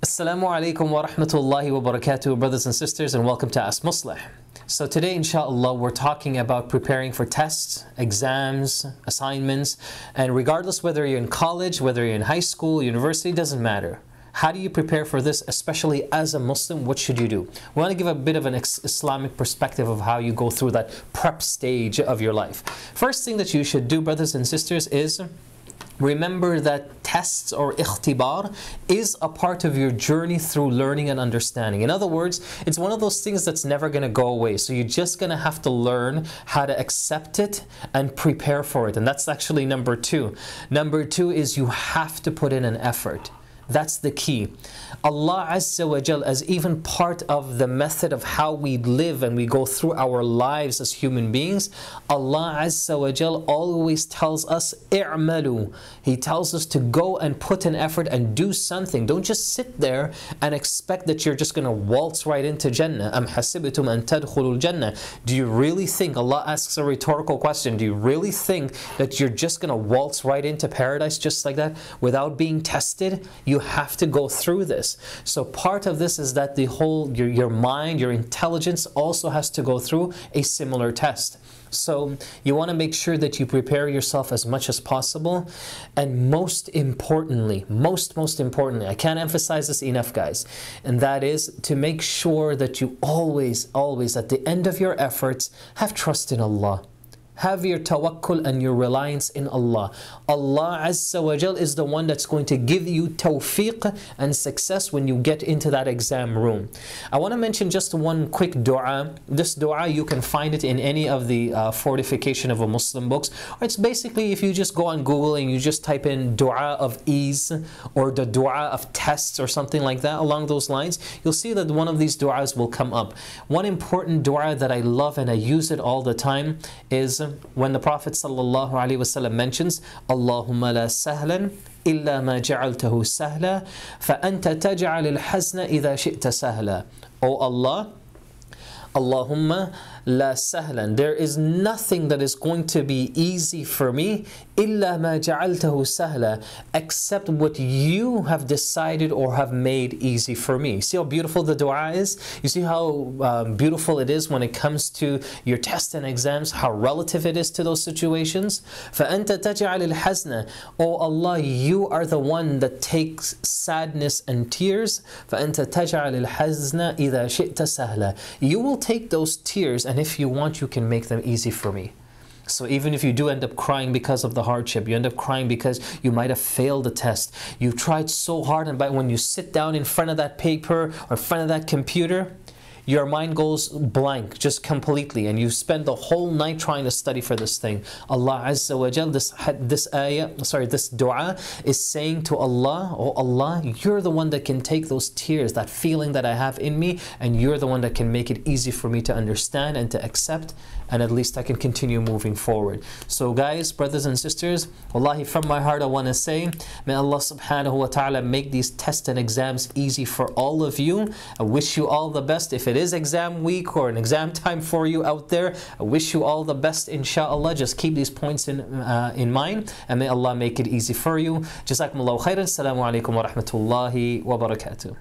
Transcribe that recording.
Assalamu alaikum wa rahmatullahi wa barakatuh, brothers and sisters, and welcome to Shaykh Musleh. So today, inshallah, we're talking about preparing for tests, exams, assignments, and regardless whether you're in college, whether you're in high school, university, doesn't matter. How do you prepare for this, especially as a Muslim? What should you do? We want to give a bit of an Islamic perspective of how you go through that prep stage of your life. First thing that you should do, brothers and sisters, is remember that tests or ikhtibar is a part of your journey through learning and understanding. In other words, it's one of those things that's never going to go away. So you're just going to have to learn how to accept it and prepare for it. And that's actually number two. Number two is you have to put in an effort. That's the key. Allah Azza wa Jal, as even part of the method of how we live and we go through our lives as human beings, Allah Azza wa Jal always tells us, i'malu. He tells us to go and put an effort and do something. Don't just sit there and expect that you're just going to waltz right into Jannah. Am hasibitum an tadkhulul Jannah. Do you really think, Allah asks a rhetorical question, do you really think that you're just going to waltz right into paradise just like that without being tested? You have to go through this. So part of this is that the whole, your mind, your intelligence also has to go through a similar test. So you want to make sure that you prepare yourself as much as possible. And most importantly, most importantly, I can't emphasize this enough, guys, and that is to make sure that you always at the end of your efforts have trust in Allah. Have your tawakkul and your reliance in Allah. Allah Azza wa Jal is the one that's going to give you tawfiq and success when you get into that exam room. I want to mention just one quick dua. This dua, you can find it in any of the fortification of a Muslim books. It's basically, if you just go on Google and you just type in dua of ease or the dua of tests or something like that along those lines, you'll see that one of these duas will come up. One important dua that I love and I use it all the time is when the Prophet ﷺ mentions, Allahumma la sahlan illa ma ja'altahu sahla fa anta taj'al al-hazna idha shi'ta sahla. O Allah, Allahumma la sahlan, there is nothing that is going to be easy for me illa ma ja'altahu sahla, except what you have decided or have made easy for me. See how beautiful the dua is? You see how beautiful it is when it comes to your tests and exams, how relative it is to those situations. فَأَنْتَ تَجْعَلِ الْحَزْنَ, O Allah, you are the one that takes sadness and tears. فَأَنْتَ تَجْعَلِ الْحَزْنَ إِذَا شِئْتَ سَهْلًا, you will take those tears and if you want, you can make them easy for me. So even if you do end up crying because of the hardship, you end up crying because you might have failed the test, you tried so hard, and when you sit down in front of that paper or in front of that computer, your mind goes blank, just completely, and you spend the whole night trying to study for this thing. Allah Azza wa Jal, this dua is saying to Allah, oh Allah, you're the one that can take those tears, that feeling that I have in me, and you're the one that can make it easy for me to understand and to accept, and at least I can continue moving forward. So guys, brothers and sisters, wallahi, from my heart I want to say, may Allah subhanahu wa ta'ala make these tests and exams easy for all of you. I wish you all the best. If it is exam week or an exam time for you out there, I wish you all the best, inshallah. Just keep these points in mind, and may Allah make it easy for you. Jazakumullahu khairan. Assalamu alaikum wa rahmatullahi wa barakatuh.